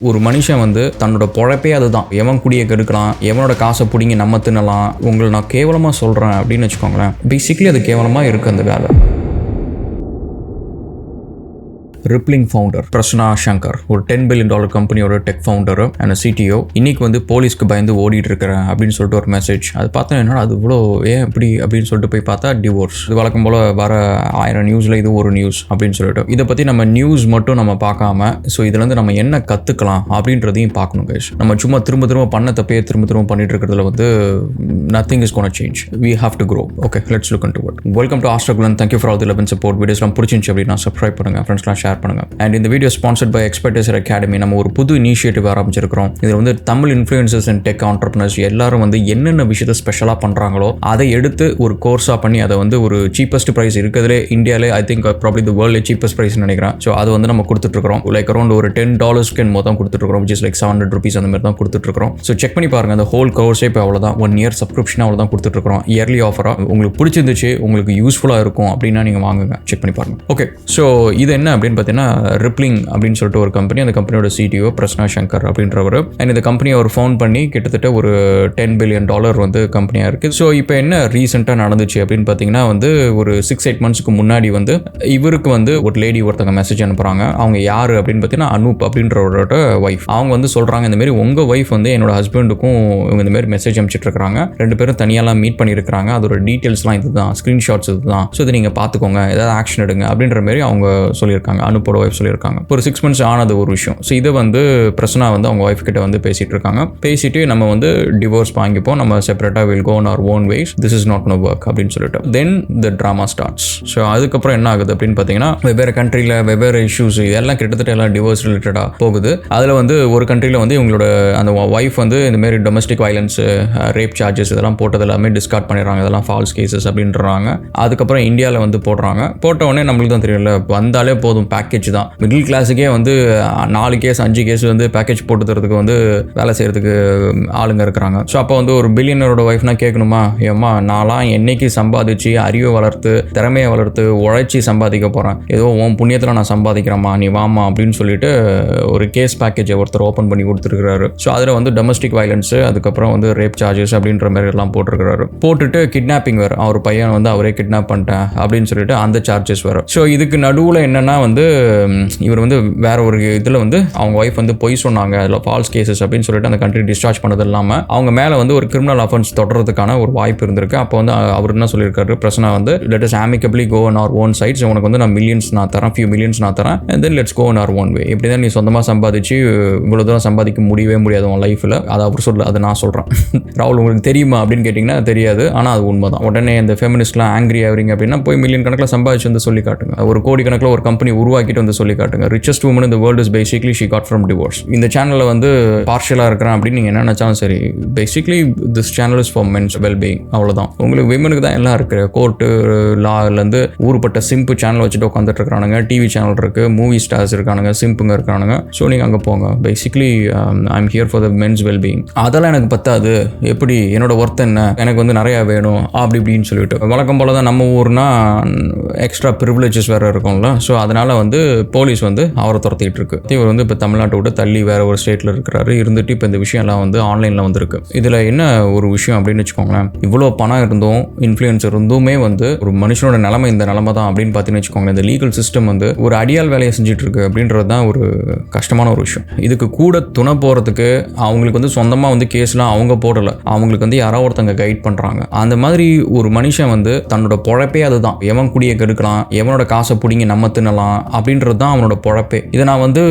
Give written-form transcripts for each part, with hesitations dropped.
ஒரு மனுஷன் வந்து தன்னோட பொழப்பே அதுதான். எவன் குடியை கெடுக்கலாம், எவனோட காசை பிடிங்கி நம்ம தின்னலாம். உங்களை நான் கேவலமாக சொல்கிறேன் அப்படின்னு வச்சுக்கோங்களேன். பேசிக்கலி அது கேவலமாக இருக்குது அந்த வேலை. ரிப்ளிங் ஃபவுண்டர் பிரசன்னா சங்கர், ஒரு $10 billion கம்பெனியோட டெக் ஃபவுண்டர் அண்ட் சிடிஓ, இன்னைக்கு வந்து போலீஸ்க்கு பயந்து ஓடிட்டு இருக்கிறேன் அப்படின்னு சொல்லிட்டு ஒரு மெசேஜ். அது பார்த்தா என்னடா அது இவ்வளோ ஏன் இப்படி அப்படின்னு சொல்லிட்டு போய் பார்த்தா டிவோர்ஸ். இது வழக்கம் போல் வர 1000 நியூஸில் இது ஒரு நியூஸ் அப்படின்னு சொல்லிட்டு இதை பற்றி நம்ம நியூஸ் மட்டும் நம்ம பார்க்காம ஸோ இதுலேருந்து நம்ம என்ன கற்றுக்கலாம் அப்படின்றதையும் பார்க்கணும் கைஸ். நம்ம சும்மா திரும்ப பண்ண தப்பே திரும்ப பண்ணிட்டு இருக்கிறதுல வந்து nothing is gonna change. We have to grow. Okay, let's look into it. Welcome to Astragulan. Thank you for all the love and support. வீடியோஸ்லாம் பிடிச்சிருந்துச்சு அப்படின்னா சப்ஸ்கிரைப் பண்ணுங்க, ஃப்ரெண்ட்ஸ்லாம் ஷேர் பண்ணுங்க. அண்ட் இந்த video sponsored by Expertiser Academy. நம்ம ஒரு புது இனிஷியேட்டிவ் ஆரம்பிச்சிருக்கிறோம். இதில் வந்து Tamil influencers and tech entrepreneurs எல்லாரும் வந்து என்னென்ன விஷயத்தை ஸ்பெஷலாக பண்ணுறாங்களோ அதை எடுத்து ஒரு கோர்ஸாக பண்ணி அதை வந்து ஒரு சீப்பஸ்ட் ப்ரைஸ் இருக்கிறதுலே இந்தியாவிலே I think probably the world cheapest ப்ரைஸ்னு நினைக்கிறேன். ஸோ அது வந்து நம்ம கொடுத்துட்ருக்கோம். லைக் அரௌண்ட் ஒரு $10 மொத்தம் கொடுத்துட்ருக்கோம், விச் இஸ் லைக் $700 அந்த மாதிரி தான் கொடுத்துட்ருக்கோம். ஸோ செக் பண்ணி பாருங்க. அந்த ஹோல் கோர்ஸே இப்போ அவ்வளோதான், 1 year சப்ஸ்கிரிப்ஷன் அவ்வளோதான் கொடுத்துட்ருக்கோம். இயர்லி ஆஃபராக உங்களுக்கு பிடிச்சிருந்துச்சு, உங்களுக்கு யூஸ்ஃபுல்லாக இருக்கும் அப்படின்னா நீங்கள் வாங்குங்க, செக் பண்ணி பாருங்க. ஓகே, ஸோ இது என்ன அப்படின்னு பார்த்தீங்கன்னா ரிப்ளிங் அப்படின்னு சொல்லிட்டு ஒரு கம்பெனி. அந்த கம்பெனியோட சிடிஓ பிரசன்னா சங்கர் அப்படின்றவர். அண்ட் இந்த கம்பெனியை அவர் ஃபவுண்ட் பண்ணி கிட்டத்தட்ட ஒரு $10 billion வந்து கம்பெனியாக இருக்குது. ஸோ இப்போ என்ன ரீசெண்டாக நடந்துச்சு அப்படின்னு பார்த்தீங்கன்னா வந்து ஒரு 6-8 monthsக்கு முன்னாடி வந்து இவருக்கு வந்து ஒரு லேடி ஒருத்தங்க மெசேஜ் அனுப்புகிறாங்க. அவங்க யார் அப்படின்னு பார்த்தீங்கன்னா அனூப் அப்படின்றவரோட ஒய்ஃப். அவங்க வந்து சொல்கிறாங்க, இந்த மாதிரி உங்கள் ஒய்ஃப் வந்து என்னோட ஹஸ்பண்டுக்கும் இவங்க இந்த மாதிரி மெசேஜ் அனுப்பிச்சிட்டு இருக்காங்க. 2 பேரும் தனியாலாம் மீட் பண்ணியிருக்கிறாங்க. அதோட டீட்டெயில்ஸ்லாம் இதுதான், ஸ்க்ரீன்ஷாட்ஸ் இதுதான். ஸோ இதை நீங்கள் பார்த்துக்கோங்க, ஏதாவது ஆக்ஷன் எடுங்க அப்படின்ற மாதிரி அவங்க சொல்லியிருக்காங்க. அனூப்போட ஒய்ஃப் சொல்லியிருக்காங்க. ஒரு 6 months ஆனது ஒரு விஷயம். ஸோ இதை வந்து பிரசன்னா வந்து அவங்க ஒய்ஃப் கிட்ட வந்து பேசிட்டு இருக்காங்க. பேசிட்டு நம்ம வந்து டிவோர்ஸ் வாங்கிப்போம், நம்ம செப்பரேட்டாக will go on our own ways, this is not no work அப்படின்னு சொல்லிட்டு then the drama starts. So அதுக்கப்புறம் என்ன ஆகுது அப்படின்னு பார்த்தீங்கன்னா வெவ்வேறு கண்ட்ரியில் வெவ்வேறு இஷ்யூஸ் இதெல்லாம் கிட்டத்தட்ட எல்லாம் டிவோர்ஸ் ரிலேட்டடாக போகுது. அதில் வந்து ஒரு கண்ட்ரியில் வந்து இவங்களோட அந்த ஒய்ஃப் வந்து இந்த மாதிரி டொமஸ்டிக் வயலன்ஸ், ரேப் சார்ஜஸ் இதெல்லாம் போட்டது எல்லாமே டிஸ்கார்ட் பண்ணிடுறாங்க, இதெல்லாம் ஃபால்ஸ் கேசஸ் அப்படின்றாங்க. அதுக்கப்புறம் இந்தியாவில் வந்து போடுறாங்க. போட்ட உடனே நம்மளுக்கு தான் தெரியல, வந்தாலே போதும் பேக்கேஜ் தான். மிடில் கிளாஸுக்கே வந்து 4 கேஸ் 5 கேஸ் வந்து பேக்கேஜ் போட்டு தரதுக்கு வந்து வேலை செய்யறதுக்கு ஆளுங்க இருக்கிறாங்க. ஸோ அப்போ வந்து ஒரு பில்லியனரோட ஒய்ஃப்னா கேட்கணுமா, ஏம்மா நான்லாம் என்னைக்கு சம்பாதிச்சு அறிவை வளர்த்து திறமையை வளர்த்து உழைச்சி சம்பாதிக்க போகிறேன், ஏதோ உன் புண்ணியத்தில் நான் சம்பாதிக்கிறேம்மா, நீ வாமா அப்படின்னு சொல்லிட்டு ஒரு கேஸ் பேக்கேஜை ஒருத்தர் ஓப்பன் பண்ணி கொடுத்துருக்காரு. ஸோ அதில் வந்து டொமஸ்டிக் வயலன்ஸ், அதுக்கப்புறம் வந்து ரேப் சார்ஜஸ் அப்படின்ற மாதிரி எல்லாம் போட்டிருக்கிறாரு. போட்டுட்டு கிட்னாப்பிங் வேறு, அவர் பையன் வந்து அவரே கிட்னாப் பண்ணிட்டேன் அப்படின்னு சொல்லிட்டு அந்த சார்ஜஸ் வரும். ஸோ இதுக்கு நடுவில் என்னன்னா வந்து இவர் வந்து வேற ஒரு இதில் வந்து அவங்க ஒய்ஃப் வந்து பொய் சொன்னாங்க, அதில் ஃபால்ஸ் கேசஸ் அப்படின்னு சொல்லிட்டு அந்த கண்ட்ரி டிஸ்சார்ஜ் பண்ணது இல்லாமல் அவங்க மேலே வந்து ஒரு கிரிமினல் அஃபென்ஸ் தொடர்றதுக்கான ஒரு வாய்ப்பு இருந்திருக்கு. அப்போ வந்து அவர் என்ன சொல்லியிருக்காரு, பிரசன்னா வந்து let us amicably go on our own sides, உனக்கு வந்து நான் மில்லியன்ஸ் நான் தரேன், few millions நான் தரேன், and then let's go on our own way. இப்படி தான் நீ சொந்தமாக சம்பாதிச்சு இவ்வளோ தூரம் சம்பாதிக்க முடியவே முடியாது உன் லைஃப்பில். அதை அவர் சொல்ல, அதை நான் சொல்கிறேன். ராகுல் உங்களுக்கு தெரியுமா அப்படின்னு கேட்டிங்கன்னா தெரியாது, ஆனால் அது உண்மை தான். உடனே இந்த ஃபெமினிஸ்ட்லாம் ஆங்கிரி ஆகிறீங்க அப்படின்னா போய் மில்லியன் கணக்கில் சம்பாதிச்சு வந்து சொல்லி காட்டுங்க, ஒரு கோடி கணக்கில் ஒரு கம்பெனி உருவாக்கிட்டு வந்து சொல்லி காட்டுங்க. richest woman in the world is basically she got from divorce. இந்த சேனலில் வந்து பார்ஷியலாக இருக்கிறேன் அப்படின்னு நீங்கள் என்ன நினச்சாலும் சரி, basically this channel is for men's wellbeing, அவ்வளோதான். உங்களுக்கு விமனுக்கு தான் எல்லாம் இருக்குது. கோர்ட்டு லாலேருந்து ஊருப்பட்ட சிம்பு சேனல் வச்சுட்டு உட்காந்துட்டு இருக்கிறானுங்க, டிவி சேனல் இருக்குது, மூவி ஸ்டார்ஸ் இருக்கானுங்க, சிம்புங்க இருக்கானுங்க. ஸோ நீங்கள் அங்கே போங்க. Basically I am here for the men's wellbeing. அதெல்லாம் எனக்கு பத்தாது, எப்படி என்னோட ஒர்த் என்ன, எனக்கு வந்து நிறையா வேணும் அப்படி இப்படின்னு சொல்லிட்டு வழக்கம் போல தான். நம்ம ஊர்னா எக்ஸ்ட்ரா ப்ரிவிலேஜஸ் வேறு இருக்கும்ல. ஸோ அதனால் வந்து போலீஸ் வந்து அவரை துரத்திட்டு இருக்கு. இவர் வந்து இப்போ தமிழ்நாட்டை விட்டு தள்ளி வேற ஒரு ஸ்டேட்டில் இருக்கிறாரு. இருந்துட்டு இப்போ இந்த விஷயம்லாம் வந்து ஆன்லைனில் வந்துருக்கு. இதில் என்ன ஒரு விஷயம் அப்படின்னு வச்சுக்கோங்களேன், இவ்வளோ பணம் இருந்தும் இன்ஃப்ளூயன்சர் இருந்துமே வந்து ஒரு மனுஷனோட நிலைமை இந்த நிலைமை தான் அப்படின்னு பார்த்தீங்கன்னு வச்சுக்கோங்களேன். இந்த லீகல் சிஸ்டம் வந்து ஒரு அடியால் வேலையை செஞ்சுட்டு இருக்கு அப்படின்றது தான் ஒரு கஷ்டமான ஒரு விஷயம். இதுக்கு கூட துணை போகிறதுக்கு அவங்களுக்கு வந்து சொந்தமாக வந்து கேஸ்லாம் அவங்க போடலை, அவங்களுக்கு வந்து யாராவது ஒருத்தங்க கைட் பண்ணுறாங்க. அந்த மாதிரி ஒரு மனுஷன் வந்து தன்னோட பொழப்பே அதுதான். எவன் குடியை கெடுக்கலாம், எவனோட காசை பிடிங்கி நம்ம தின்னலாம் அப்படின்றது தான் அவனோட பொழப்பே. இதை நான் வந்து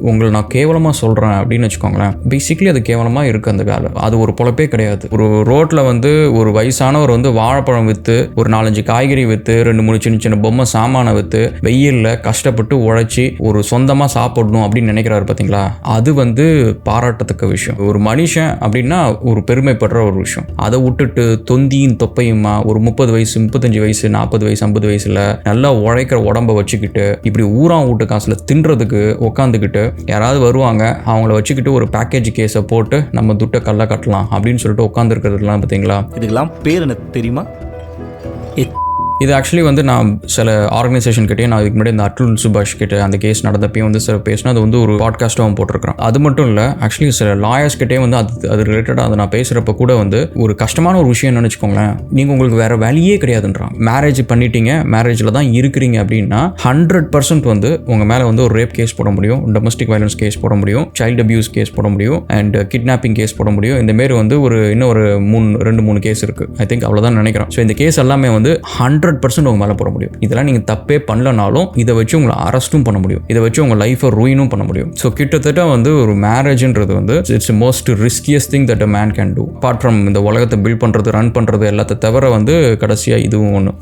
உங்களை நான் கேவலமாக சொல்கிறேன் அப்படின்னு வச்சுக்கோங்களேன். பேசிக்கலி அது கேவலமாக இருக்குது அந்த வேலை. அது ஒரு பொழப்பே கிடையாது. ஒரு ரோட்டில் வந்து ஒரு வயசானவர் வந்து வாழைப்பழம் விற்று, ஒரு 4-5 காய்கறி விற்று, 2-3 சின்ன சின்ன பொம்மை சாமானை விற்று, வெயிலில் கஷ்டப்பட்டு உழைச்சி ஒரு சொந்தமாக சாப்பிடணும் அப்படின்னு நினைக்கிறாரு பார்த்தீங்களா, அது வந்து பாராட்டத்தக்க விஷயம். ஒரு மனுஷன் அப்படின்னா ஒரு பெருமைப்படுற ஒரு விஷயம். அதை விட்டுட்டு தொந்தியும் தொப்பையுமா ஒரு 30 வயசு 35 வயசு 40 வயசு 50 வயசுல நல்லா உழைக்கிற உடம்ப வச்சுக்கிட்டு இப்படி ஊரான் வீட்டு காசுல தின்றதுக்கு உட்காந்துக்கிட்டு யாராவது வருவாங்க, அவங்கள வச்சுக்கிட்டு ஒரு பேக்கேஜ் கேஸை போட்டு நம்ம துட்டை கல்ல கட்டலாம் அப்படின்னு சொல்லிட்டு உட்காந்துருக்கிறதுலாம் பார்த்தீங்களா. இதுக்கெல்லாம் பேர் என்ன தெரியுமா? இது ஆக்சுவலி வந்து நான் சில ஆர்கனைசேஷன் கிட்டே நான் இதுக்கு முன்னாடி இந்த அட்டுல் சுபாஷ் கிட்ட அந்த கேஸ் நடந்தப்பையும் வந்து சில பேசினா அது வந்து ஒரு பாட்காஸ்ட்டாகவும் போட்டிருக்கிறேன். அது மட்டும் இல்லை, ஆக்சுவலி சில லாயர்ஸ் கிட்டே வந்து அது ரிலேட்டடாக அதை நான் பேசுகிறப்ப கூட வந்து ஒரு கஷ்டமான ஒரு விஷயம் என்னன்னு வச்சுக்கோங்களேன், நீங்கள் உங்களுக்கு வேறு வேலையே கிடையாதுன்றான். மேரேஜ் பண்ணிட்டீங்க, மேரேஜில் தான் இருக்கிறீங்க அப்படின்னா 100% வந்து உங்கள் மேலே வந்து ஒரு ரேப் கேஸ் போட முடியும், டொமஸ்டிக் வயலன்ஸ் கேஸ் போட முடியும், சைல்டு அபியூஸ் கேஸ் போட முடியும், அண்ட் கிட்னாப்பிங் கேஸ் போட முடியும். இந்த மாரி வந்து இன்னும் ஒரு 2-3 கேஸ் இருக்குது. ஐ திங்க் அவ்வளோதான் நினைக்கிறேன். ஸோ இந்த கேஸ் எல்லாமே வந்து 100% உங்கள் மேலே போட முடியும். இதெல்லாம் நீங்கள் தப்பே பண்ணலனாலும் இதை வச்சு உங்களை அரெஸ்ட்டும் பண்ண முடியும், இதை வச்சு உங்கள் லைஃபை ரூயினும் பண்ண முடியும். ஸோ கிட்டத்தட்ட வந்து ஒரு மேரேஜ்ன்றது வந்து it's most riskiest thing that a man can do. Apart from இந்த உலகத்தை பில்ட் பண்ணுறது, ரன் பண்ணுறது எல்லாத்த தவிர வந்து கடைசியாக இதுவும் ஒன்று.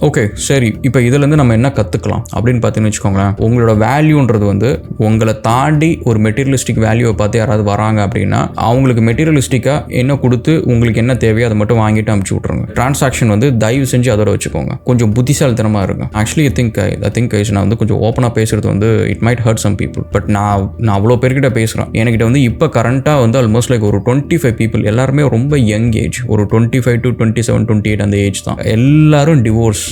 ஓகே, சரி. இப்போ இதுலேருந்து நம்ம என்ன கற்றுக்கலாம் அப்படின்னு பார்த்தீங்கன்னு வச்சுக்கோங்களேன், உங்களோட வேல்யூன்றது வந்து உங்களை தாண்டி ஒரு மெட்டீரியலிஸ்டிக் வேல்யூவை பார்த்து யாராவது வராங்க அப்படின்னா அவங்களுக்கு மெட்டீரியலிஸ்டிக்காக என்ன கொடுத்து உங்களுக்கு என்ன தேவையோ அதை மட்டும் வாங்கிட்டு அனுப்பிச்சி விட்ருங்க. டிரான்சாக்ஷன் வந்து தயவு செஞ்சு அதோட வச்சுக்கோங்க. கொஞ்சம் புத்திசாலித்தனமாக இருக்கும். ஆக்சுவலி ஐ திங்க் நான் வந்து கொஞ்சம் ஓப்பனாக பேசுகிறது வந்து it might hurt some people. But நான் அவ்வளோ பேர்கிட்ட பேசுகிறேன். என்கிட்ட வந்து இப்போ கரண்ட்டாக வந்து ஆல்மோஸ்ட் லைக் ஒரு 25 பீப்புள், எல்லாருமே ரொம்ப யங் ஏஜ், ஒரு 25 to 27, 28 அந்த ஏஜ் தான். எல்லாரும் டிவோர்ஸ்,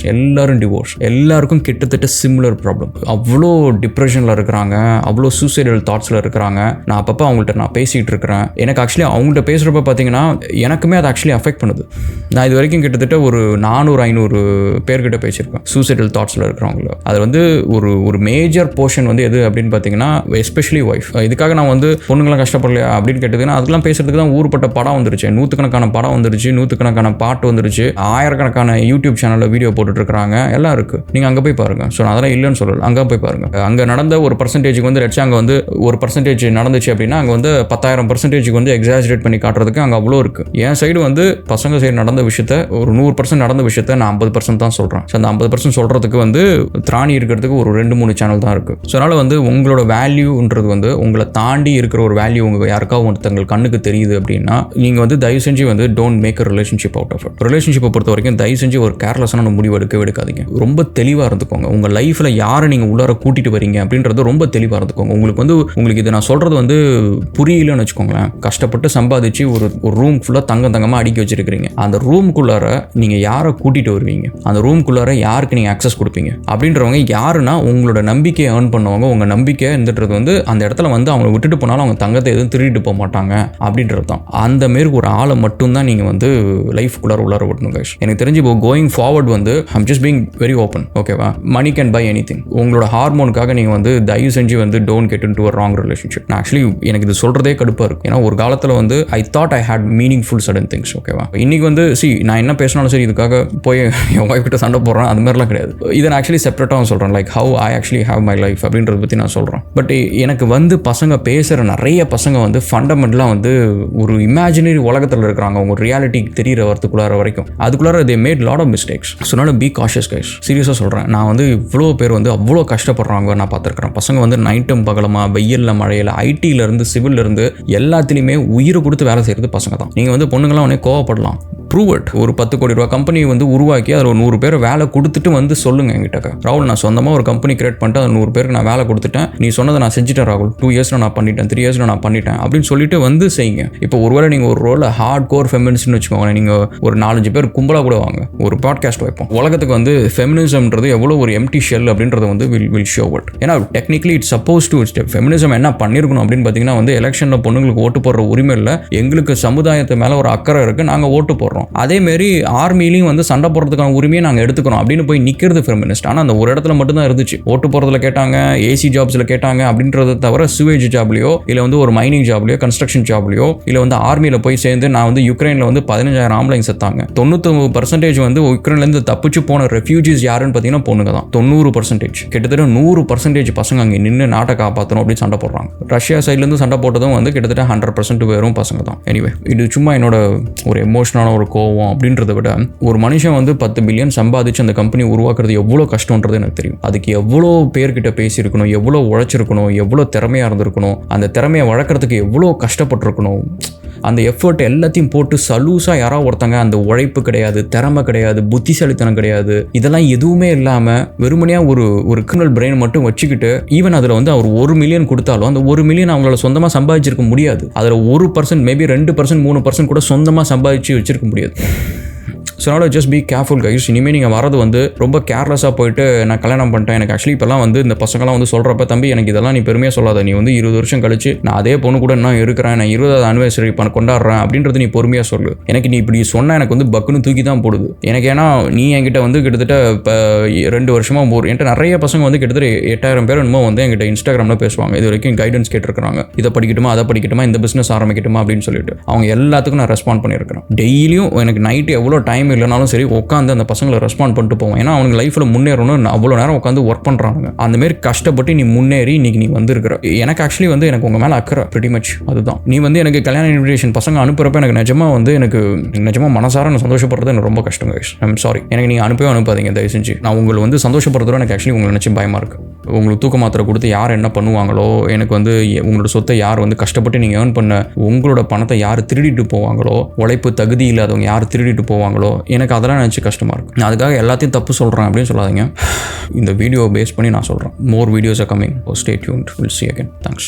எல்லாருக்கும் கிட்டத்தட்ட சிமிலர் ப்ராப்ளம். அவ்வளோ டிப்ரெஷனில் இருக்கிறாங்க, அவ்வளோ சூசைடல் தாட்ஸில் இருக்கிறாங்க. நான் அப்பப்போ அவங்கள்ட்ட நான் பேசிகிட்டு இருக்கிறேன். எனக்கு ஆக்சுவலி அவங்கள்ட்ட பேசுகிறப்ப பார்த்தீங்கன்னா எனக்குமே அதை ஆக்சுவலி அஃபெக்ட் பண்ணுது. நான் இது வரைக்கும் கிட்டத்தட்ட ஒரு 400-500 பேர்கிட்ட பேசியிருக்கேன் சூசைடல் தாட்ஸில் இருக்கிறவங்கள. அது வந்து ஒரு மேஜர் போர்ஷன் வந்து எது அப்படின்னு பார்த்தீங்கன்னா எஸ்பெஷலி ஒய்ஃப். இதுக்காக நான் வந்து பொண்ணுங்களாம் கஷ்டப்படலையா அப்படின்னு கேட்டதுன்னா அதுக்கெல்லாம் பேசுறதுக்கு தான் ஊருப்பட்ட படம் வந்துருச்சு, 100கணக்கான படம் வந்துருச்சு, 100கணக்கான பாட்டு வந்துருச்சு, 1000கணக்கான யூடியூப் சேனலில் வீடியோ போட்டுட்டு இருக்கிறாங்க, எல்லாம் இருக்குது. நீங்கள் அங்கே போய் பாருங்கள். ஸோ நான் அதெல்லாம் இல்லைன்னு சொல்லலை, அங்கே போய் பாருங்கள். அங்கே நடந்த ஒரு பர்சன்டேஜுக்கு வந்து லட்சம், அங்கே வந்து ஒரு பர்சன்டேஜ் நடந்துச்சு அப்படின்னா அங்கே வந்து 10,000% வந்து எக்ஸாஜரேட் பண்ணி காட்டுறதுக்கு அங்கே அவ்வளோ இருக்குது. என் சைடு வந்து பசங்க சைடு நடந்த விஷயத்த, ஒரு 100% நடந்த விஷயத்த நான் 50% தான் சொல்கிறேன். ஸோ அந்த 50% சொல்கிறதுக்கு வந்து திராணி இருக்கிறதுக்கு ஒரு 2-3 சேனல் தான் இருக்குது. ஸோ அதனால் வந்து உங்களோட வேல்யூன்றது வந்து உங்களை தாண்டி இருக்கிற ஒரு வேல்யூ உங்கள் யாருக்காவது ஒருத்தங்களுக்கு கண்ணுக்கு தெரியுது அப்படின்னா நீங்கள் வந்து தயவு செஞ்சு வந்து don't make a relationship out of it. ரிலேஷன்ஷிப்பை பொறுத்த வரைக்கும் தயவு செஞ்சு ஒரு கேர்லெஸ்ஸான முடிவு எடுக்காதீங்க. ரொம்ப தெளிவாக இருந்துக்கோங்க. உங்கள் லைஃப்பில் யாரை நீங்கள் உள்ளார கூட்டிகிட்டு வரீங்க அப்படின்றது ரொம்ப தெளிவாக இருந்துக்கோங்க. உங்களுக்கு இதை நான் சொல்கிறது வந்து புரியலன்னு வச்சுக்கோங்களேன். கஷ்டப்பட்டு சம்பாதிச்சு ஒரு ரூம் ஃபுல்லாக தங்கமாக அடுக்கி வச்சிருக்கிறீங்க. அந்த ரூம்குள்ளார நீங்கள் யாரை கூட்டிகிட்டு வருவீங்க, அந்த ரூம்குள்ளார யாருக்கு நீங்கள் அக்சஸ் கொடுப்பீங்க அப்படின்றவங்க யாருன்னா உங்களோட நம்பிக்கையை ஏர்ன் பண்ணுவாங்க. உங்கள் நம்பிக்கை இருந்துட்டு வந்து அந்த இடத்துல வந்து அவங்க விட்டுட்டு போனாலும் அவங்க தங்கத்தை எதுவும் திருடிட்டு போக மாட்டாங்க அப்படின்றது தான். அந்த மாரி ஒரு ஆளை மட்டும்தான் நீங்கள் வந்து லைஃப்குள்ளார உள்ளார விடணும் கைஸ். எனக்கு தெரிஞ்சு இப்போ கோயிங் ஃபார்வர்ட் வந்து I'm just being very open. ஓகேவா? Money can buy anything. உங்களோட ஹார்மோனுக்காக நீங்கள் வந்து தயவு செஞ்சு வந்து don't get into a wrong relationship. நான் ஆக்சுவலி எனக்கு இது சொல்கிறதே கடுப்பாக இருக்கும். ஏன்னா ஒரு காலத்தில் வந்து I thought I had meaningful sudden things. ஓகேவா? இன்னைக்கு வந்து நான் என்ன பேசினாலும் சரி இதுக்காக போய் என் ஒய்ஃப் கிட்ட சண்டை போடுறேன் அது மாதிரிலாம் கிடையாது. இதை நான் ஆக்சுவலி செப்பரேட்டாக சொல்கிறேன், like how I actually have my life அப்படின்றத பற்றி நான் சொல்கிறேன். பட் எனக்கு வந்து பசங்க பேசுகிற நிறைய பசங்க வந்து ஃபண்டமெண்டலாக வந்து ஒரு இமேஜினரி உலகத்தில் இருக்கிறாங்க. அவங்க ரியாலிட்டி தெரியற வரத்துக்குள்ளார வரைக்கும் அதுக்குள்ளார they made lot of mistakes. So நான் பி காஷியஸ் கைஸ். சீரியஸாக சொல்கிறேன். நான் வந்து இவ்வளோ பேர் வந்து அவ்வளோ கஷ்டப்படுறாங்க நான் பார்த்துருக்கிறேன். பசங்க வந்து நைட்டும் பகலமாக வெயிலில் மழையில் ஐடியிலேருந்து சிவில்லேருந்து எல்லாத்துலேயுமே உயிரை கொடுத்து வேலை செய்கிறது பசங்க தான். நீங்கள் வந்து பொண்ணுங்களாம் உடனே கோவப்படலாம். Prove it. ஒரு 10 கோடி ரூபா கம்பெனி வந்து உருவாக்கி அதில் ஒரு 100 பேர் வேலை கொடுத்துட்டு வந்து சொல்லுங்கள் என்கிட்ட, ராகுல் நான் சொந்தமாக ஒரு கம்பெனி கிரியேட் பண்ணிட்டு அது 100 பேருக்கு நான் வேலை கொடுத்துட்டேன், நீ சொன்னதை நான் செஞ்சுட்டேன் ராகுல், 2 இயர்ஸில் நான் பண்ணிட்டேன், 3 இயர்ஸில் நான் பண்ணிட்டேன் அப்படின்னு சொல்லிட்டு வந்து செய்யுங்க. இப்போ ஒருவேளை நீங்கள் ஒரு ரோலில் ஹார்ட் கோர் ஃபெமினிஸ்ட்னு வச்சுக்கோங்க, நீங்கள் ஒரு 4-5 பேர் கும்பலாக கூட வாங்க, ஒரு பாட்காஸ்ட் வைப்போம். உலகத்துக்கு வந்து ஃபெமினிசம்ன்றது எவ்வளோ ஒரு எம்டி ஷெல் அப்படின்றத வந்து வில் ஷோ இட். ஏன்னா technically it's suppose to step. Feminism என்ன பண்ணியிருக்கணும் அப்படின்னு பார்த்தீங்கன்னா வந்து எலெக்ஷனில் பொண்ணுங்களுக்கு ஓட்டு போடுற உரிமை இல்லை, எங்களுக்கு சமுதாயத்து மேலே ஒரு அக்கறை இருக்குது, நாங்கள் ஓட்டு போடுறோம். அதேமாரி ஆர்மிலையும் வந்து சண்டை போடுறதுக்கான உரிமையை நாங்கள் எடுத்துக்கிறோம் அப்படின்னு போய் நிற்கிறது ஃபெமினிஸ்ட். ஆனால் அந்த ஒரு இடத்துல மட்டும்தான் இருந்துச்சு. ஓட்டு போகிறதுல கேட்டாங்க, ஏசி ஜாப்ஸில் கேட்டாங்க அப்படின்றத தவிர சுவேஜ் ஜாப்லையோ இல்லை வந்து ஒரு மைனிங் ஜாப்லையோ கன்ஸ்ட்ரக்ஷன் ஜாப்லையோ இல்லை வந்து ஆர்மியில் போய் சேர்ந்து நான் வந்து யுக்ரைனில் வந்து 15,000 ஆம்பளைங்க செத்தாங்க. 99% வந்து யுக்ரைன்லேருந்து தப்பிச்சு போன ரெஃப்யூஜிஸ் யாருன்னு பார்த்தீங்கன்னா பொண்ணுங்க தான். 90%, கிட்டத்தட்ட 100% பசங்க அங்கே நின்று நாட்டை காப்பாற்றணும் அப்படின்னு சண்டை போடுறாங்க. ரஷ்யா சைட்லேருந்து சண்டை போட்டதும் வந்து கிட்டத்தட்ட 100% வெறும் பசங்க தான். எனிவே, இது சும்மா என்னோட ஒரு எமோஷனலான ஒரு கோவம் அப்படின்றத விட ஒரு மனுஷன் வந்து 10 பில்லியன் சம்பாதிச்சு அந்த கம்பெனி உருவாக்குறது எவ்வளோ கஷ்டம்ன்றது எனக்கு தெரியும். அதுக்கு எவ்வளோ பேர்கிட்ட பேசியிருக்கணும், எவ்வளோ உழைச்சிருக்கணும், எவ்வளோ திறமையாக இருந்திருக்கணும், அந்த திறமையை வளர்க்குறதுக்கு எவ்வளோ கஷ்டப்பட்டிருக்கணும், அந்த எஃபர்ட் எல்லாத்தையும் போட்டு சலூஸாக யாராவது ஒருத்தங்க அந்த உழைப்பு கிடையாது, திறமை கிடையாது, புத்திசாலித்தனம் கிடையாது, இதெல்லாம் எதுவுமே இல்லாமல் வெறுமனையாக ஒரு கிரிமினல் பிரெயின் மட்டும் வச்சுக்கிட்டு ஈவன் அதில் வந்து அவர் 1 மில்லியன் கொடுத்தாலும் அந்த 1 மில்லியன் அவங்களால சொந்தமாக சம்பாதிச்சிருக்க முடியாது. அதில் 1%, மேபி 2%, 3% கூட சொந்தமாக சம்பாதிச்சு வச்சிருக்க முடியாது. ஸோ அதனால் ஜஸ்ட் பி கேர்ஃபுல் கைஸ். இனிமேல் நீங்கள் வரது வந்து ரொம்ப கேர்லெஸ்ஸாக போயிட்டு நான் கல்யாணம் பண்ணிட்டேன், எனக்கு ஆக்சுவலி இப்போலாம் வந்து இந்த பசங்களாம் வந்து சொல்கிறப்ப, தம்பி எனக்கு இதெல்லாம் நீ பெருமையாக சொல்லாத, நீ வந்து 20 வருஷம் கழிச்சு நான் அதே பொண்ணு கூட இன்னும் இருக்கிறேன், நான் 20வது ஆனிவர்சரி கொண்டாடுறேன் அப்படின்றது நீ பொறுமையாக சொல்லு. எனக்கு நீ இப்படி சொன்னால் எனக்கு வந்து பக்குன்னு தூக்கி தான் போடுது எனக்கு. ஏன்னா நீ என்கிட்ட வந்து கிட்டத்தட்ட இப்போ 2 வருஷமாக என்கிட்ட நிறைய பசங்க வந்து கிட்டத்தட்ட 8000 பேர் என்னமோ வந்து என்கிட்ட இன்ஸ்டாகிராமில் பேசுவாங்க. இது வரைக்கும் கைடன்ஸ் கேட்டிருக்காங்க, இதை படிக்கட்டுமா அதை படிக்கட்டுமா இந்த பிஸ்னஸ் ஆரம்பிக்கட்டுமா அப்படின்னு சொல்லிட்டு. அவங்க எல்லாத்துக்கும் நான் ரெஸ்பாண்ட் பண்ணியிருக்கிறேன். டெய்லியும் எனக்கு நைட்டு எவ்வளோ டைம் இல்லைனாலும் சரி உட்காந்து அந்த பசங்களை ரெஸ்பாண்ட் பண்ணிட்டு போவோம். ஏன்னா அவங்க லைஃப்பில் முன்னேறணும்னு அவ்வளோ நேரம் உட்காந்து ஒர்க் பண்ணுறாங்க. அந்தமாரி கஷ்டப்பட்டு நீ முன்னேறி இன்னைக்கு நீ வந்திருக்கிற. எனக்கு ஆக்சுவலி வந்து எனக்கு உங்கள் மேலே அக்கறை pretty much. அதுதான் நீ வந்து எனக்கு கல்யாண இன்விடேஷன் பசங்க அனுப்புறப்ப எனக்கு நிஜமாக வந்து எனக்கு நிஜமாக மனசார நான் சந்தோஷப்படுறது எனக்கு ரொம்ப கஷ்டம் கைஸ். I'm sorry. எனக்கு நீங்கள் அனுப்பாதீங்க தயவு செஞ்சு. நான் உங்களை வந்து சந்தோஷப்படுறதோ எனக்கு ஆக்சுவலி உங்களை நினச்சி பயமாக இருக்குது. உங்களுக்கு தூக்க மாத்திரை கொடுத்து யார் என்ன பண்ணுவாங்களோ, எனக்கு வந்து உங்களோட சொத்தை யார் வந்து கஷ்டப்பட்டு நீங்கள் ஏர்ன் பண்ண உங்களோட பணத்தை யார் திருடிட்டு போவாங்களோ, உழைப்பு தகுதி இல்லாதவங்க யார் திருடிட்டு போவாங்களோ, எனக்கு அதெல்லாம் நினச்சி கஷ்டமாக இருக்கும். நான் அதுக்காக எல்லாத்தையும் தப்பு சொல்கிறேன் அப்படின்னு சொல்லாதீங்க. இந்த வீடியோ பேஸ் பண்ணி நான் சொல்கிறேன். More videos are coming. Stay tuned. Will see you again. Thanks.